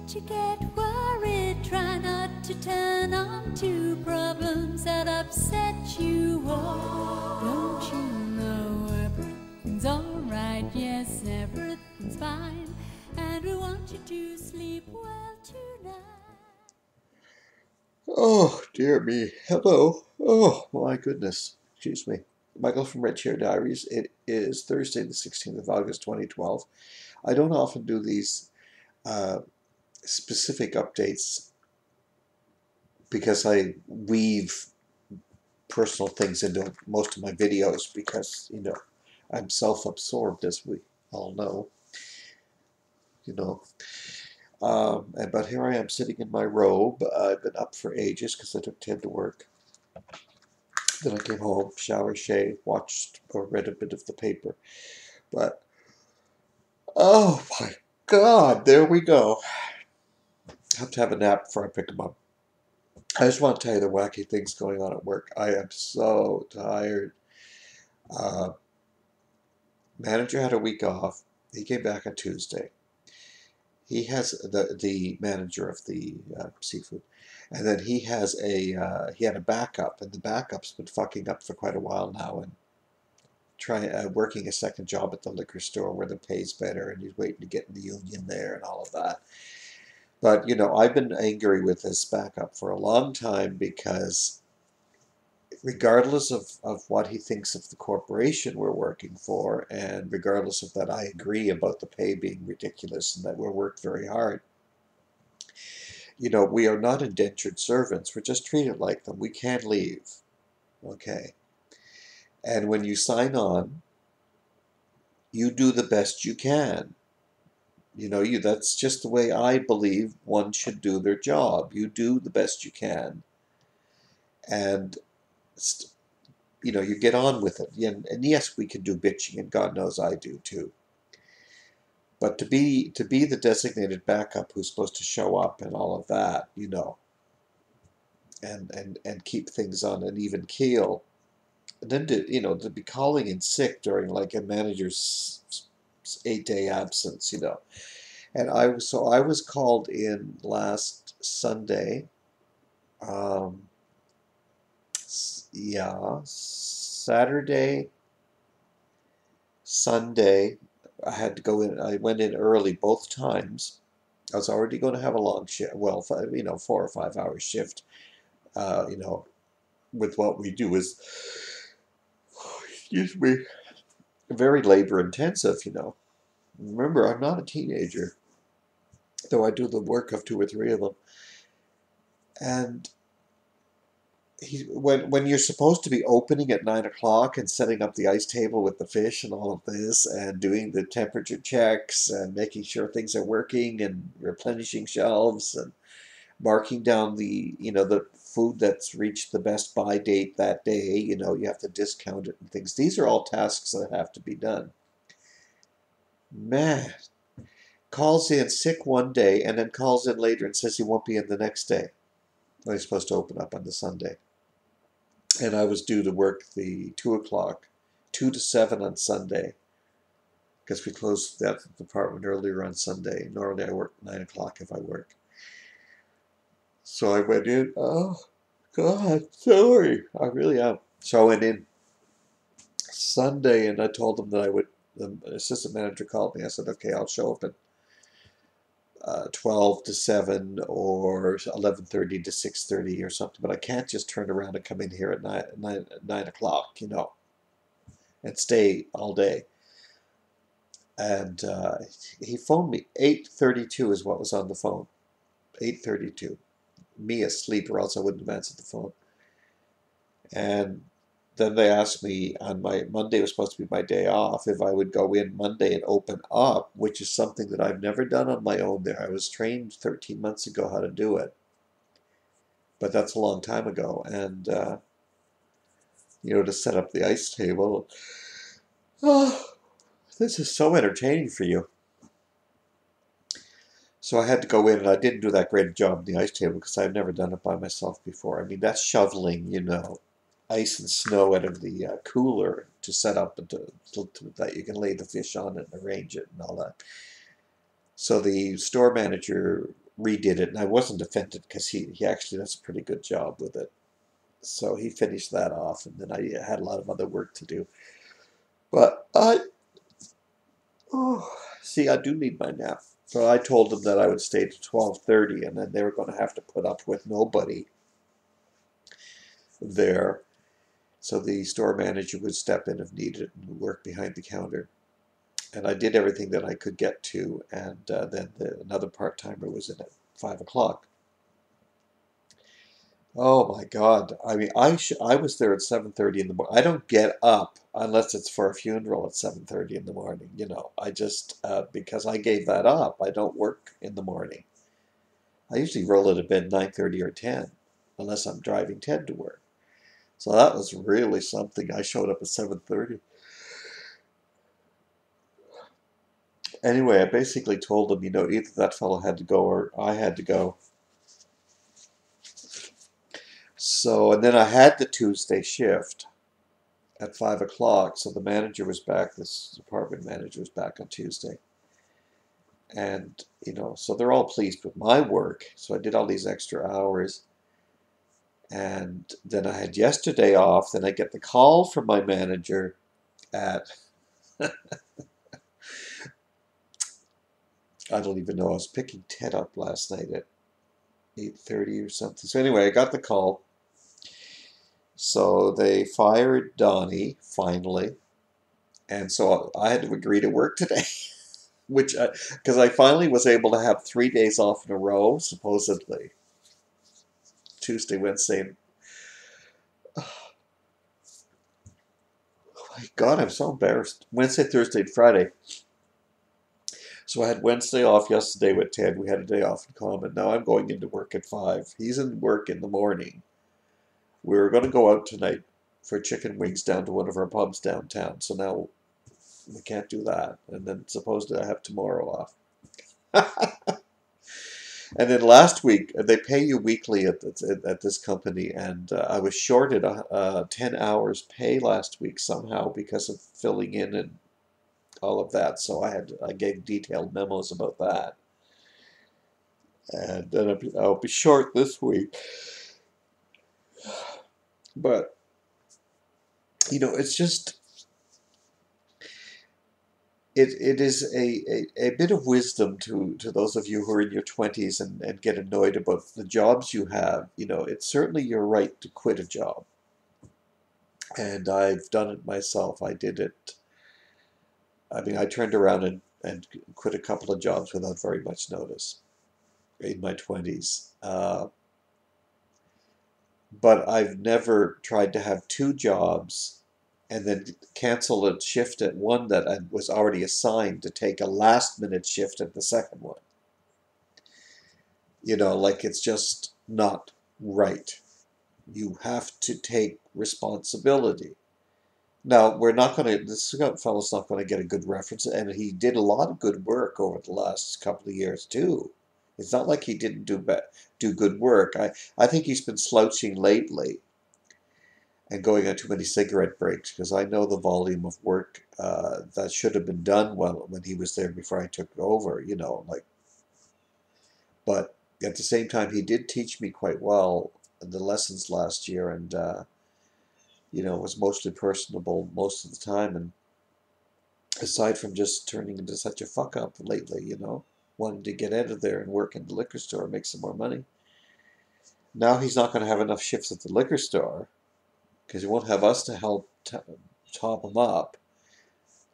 to get worried, try not to turn on to problems that upset you all. Don't you know everything's alright? Yes, everything's fine, and we want you to sleep well tonight. Oh, dear me. Hello. Oh, my goodness. Excuse me. Michael from Red Chair Diaries. It is Thursday, the 16th of August, 2012. I don't often do these specific updates because I weave personal things into most of my videos because, I'm self-absorbed, as we all know, but here I am sitting in my robe. I've been up for ages because I took Ted to work. Then I came home, shower, shave, watched or read a bit of the paper. But, oh my God, there we go. I have to have a nap before I pick them up. I just want to tell you the wacky things going on at work. I am so tired. Manager had a week off. He came back on Tuesday. He has the manager of the seafood, and then he had a backup, and the backup's been fucking up for quite a while now, and working a second job at the liquor store where the pay's better, and he's waiting to get in the union there and all of that. But I've been angry with this backup for a long time because regardless of what he thinks of the corporation we're working for, and regardless of that I agree about the pay being ridiculous and that we're worked very hard, we are not indentured servants. We're just treated like them. We can't leave. Okay. And when you sign on, you do the best you can. That's just the way I believe one should do their job. You do the best you can. And you get on with it. And yes, we can do bitching, and God knows I do too. But to be the designated backup who's supposed to show up and all of that, and keep things on an even keel, and then to be calling in sick during like a manager's 8-day absence, and I was called in last Sunday. Yeah, Saturday, Sunday, I had to go in. I went in early both times. I was already going to have a long shift. Well, 4 or 5 hour shift. With what we do is, excuse me, very labor intensive. Remember, I'm not a teenager, though I do the work of 2 or 3 of them. And when you're supposed to be opening at 9 o'clock and setting up the ice table with the fish and all of this, and doing the temperature checks and making sure things are working and replenishing shelves and marking down the food that's reached the best buy date that day, you have to discount it and things. These are all tasks that have to be done. Man, calls in sick one day and then calls in later and says he won't be in the next day. Well, he's supposed to open up on the Sunday. And I was due to work the 2 o'clock, 2 to 7 on Sunday, because we closed that department earlier on Sunday. Normally I work 9 o'clock if I work. So I went in. Oh, God, sorry. I really am. So I went in Sunday and I told them that I would. The assistant manager called me. I said, okay, I'll show up at 12 to 7 or 11:30 to 6:30 or something, but I can't just turn around and come in here at 9 o'clock, and stay all day. And he phoned me. 8:32 is what was on the phone. 8:32. Me asleep, or else I wouldn't have answered the phone. And then they asked me on my Monday was supposed to be my day off, if I would go in Monday and open up, which is something that I've never done on my own there. I was trained 13 months ago how to do it, but that's a long time ago. And to set up the ice table. Oh, this is so entertaining for you. So I had to go in, and I didn't do that great a job on the ice table because I've never done it by myself before. I mean, that's shoveling, ice and snow out of the cooler to set up and that you can lay the fish on it and arrange it and all that. So the store manager redid it, and I wasn't offended because he actually does a pretty good job with it. So he finished that off, and then I had a lot of other work to do. But see, I do need my nap. So I told them that I would stay to 12:30, and then they were going to have to put up with nobody there. So the store manager would step in if needed and work behind the counter. And I did everything that I could get to, and then another part-timer was in at 5 o'clock. Oh my God. I mean, I was there at 7:30 in the morning. I don't get up unless it's for a funeral at 7:30 in the morning. I just, because I gave that up, I don't work in the morning. I usually roll out of bed 9:30 or 10, unless I'm driving Ted to work. So that was really something. I showed up at 7:30. Anyway, I basically told them, either that fellow had to go or I had to go. So, and then I had the Tuesday shift at 5 o'clock. So the manager was back, this department manager was back on Tuesday. And, so they're all pleased with my work. So I did all these extra hours. And then I had yesterday off. Then I get the call from my manager at, I don't even know, I was picking Ted up last night at 8:30 or something. So anyway, I got the call. So they fired Donnie, finally. And so I had to agree to work today. Because I finally was able to have 3 days off in a row, supposedly. Tuesday, Wednesday. Oh my God, I'm so embarrassed. Wednesday, Thursday, and Friday. So I had Wednesday off yesterday with Ted. We had a day off in common. Now I'm going into work at 5. He's in work in the morning. We were going to go out tonight for chicken wings down to one of our pubs downtown. So now we can't do that. And then supposedly I have tomorrow off. And then last week, they pay you weekly at this company, and I was shorted 10 hours pay last week somehow because of filling in and all of that. So I gave detailed memos about that. And then I'll be short this week. But, it's just, it is a bit of wisdom to those of you who are in your 20s and get annoyed about the jobs you have. It's certainly your right to quit a job. And I've done it myself. I did it. I mean, I turned around and quit a couple of jobs without very much notice in my 20s. But I've never tried to have 2 jobs and then cancel a shift at one that I was already assigned to take a last-minute shift at the second one. Like it's just not right. You have to take responsibility. Now, we're not going to, this fellow's not going to get a good reference, and he did a lot of good work over the last couple of years, too. It's not like he didn't do good work. I think he's been slouching lately and going on too many cigarette breaks, because I know the volume of work that should have been done when he was there before I took over, But at the same time, he did teach me quite well the lessons last year, and was mostly personable most of the time, and aside from just turning into such a fuck up lately, wanting to get out of there and work in the liquor store and make some more money. Now he's not going to have enough shifts at the liquor store because he won't have us to help top him up.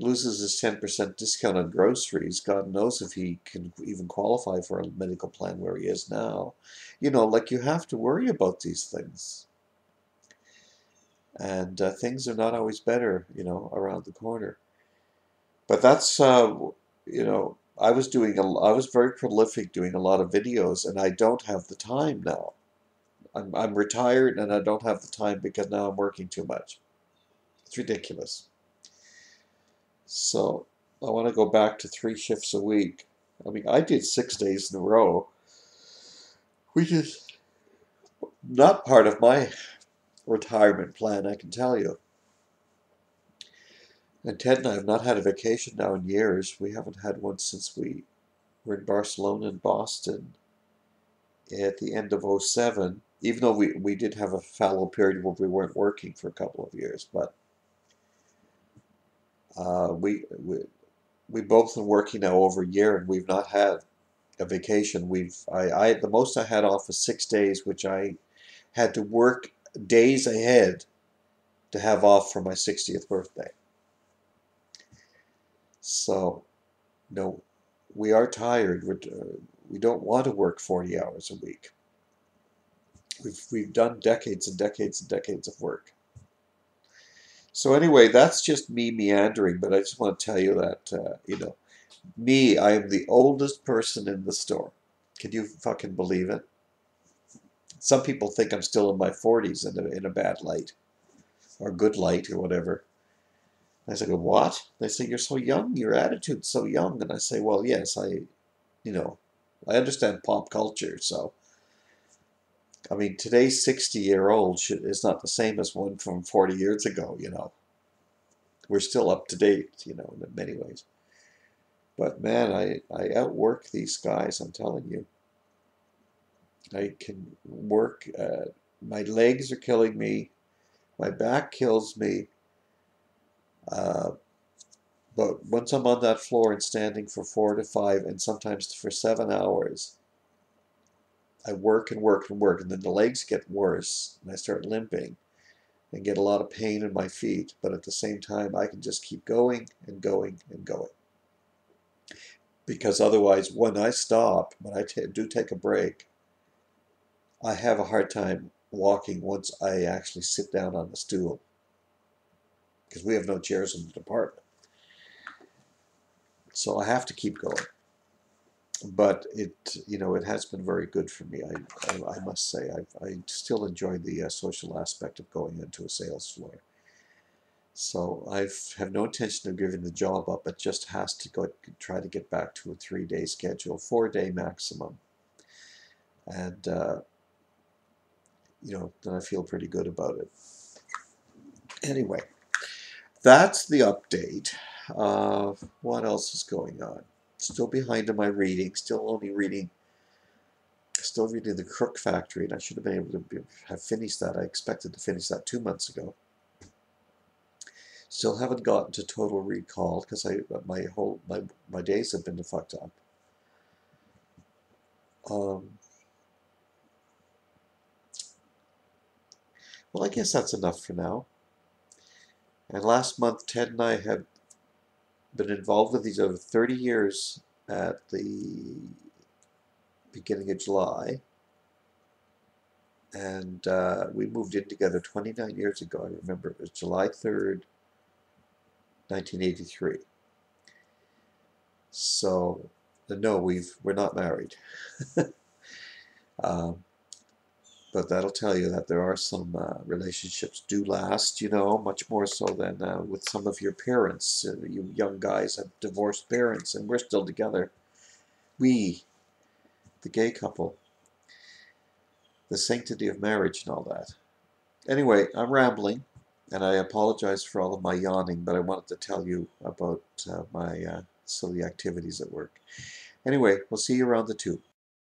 Loses his 10% discount on groceries. God knows if he can even qualify for a medical plan where he is now. Like you have to worry about these things. And things are not always better, around the corner. But that's, I was very prolific doing a lot of videos, and I don't have the time now. I'm retired, and I don't have the time because now I'm working too much. It's ridiculous. So I want to go back to 3 shifts a week. I mean, I did 6 days in a row, which is not part of my retirement plan, I can tell you. And Ted and I have not had a vacation now in years. We haven't had one since we were in Barcelona and Boston. at the end of '07, even though we did have a fallow period where we weren't working for a couple of years, but uh, we, we we both been working now over a year, and we've not had a vacation. I the most I had off was 6 days, which I had to work days ahead to have off for my 60th birthday. So, no, we are tired. We don't want to work 40 hours a week. We've done decades and decades and decades of work. So anyway, that's just me meandering, but I just want to tell you that, me, I am the oldest person in the store. Can you fucking believe it? Some people think I'm still in my 40s in a bad light, or good light, or whatever. I say, what? They say, you're so young, your attitude's so young. And I say, well, yes, you know, I understand pop culture, so. I mean, today's 60-year-old is not the same as one from 40 years ago, We're still up to date, in many ways. But man, I outwork these guys, I'm telling you. I can work, my legs are killing me, my back kills me, uh, but once I'm on that floor and standing for 4 to 5 and sometimes for 7 hours, I work and work and work, and then the legs get worse, and I start limping and get a lot of pain in my feet, but at the same time, I can just keep going and going and going. Because otherwise, when I stop, when I do take a break, I have a hard time walking once I actually sit down on the stool, because we have no chairs in the department. So I have to keep going. But it has been very good for me. I must say, I still enjoy the social aspect of going into a sales floor. So I have no intention of giving the job up. It just has to try to get back to a 3-day schedule, 4-day maximum, and then I feel pretty good about it. Anyway, that's the update. What else is going on? Still behind in my reading. Still reading The Crook Factory, and I should have been able to have finished that. I expected to finish that 2 months ago. Still haven't gotten to Total Recall because my days have been fucked up. Well, I guess that's enough for now. And last month, Ted and I have been involved with these over 30 years at the beginning of July. And we moved in together 29 years ago. I remember it was July 3rd, 1983. So, no, we're not married. But that'll tell you that there are some relationships do last, much more so than with some of your parents. You young guys have divorced parents, and we're still together. We, the gay couple, the sanctity of marriage and all that. Anyway, I'm rambling, and I apologize for all of my yawning, but I wanted to tell you about my silly activities at work. Anyway, we'll see you around the tube.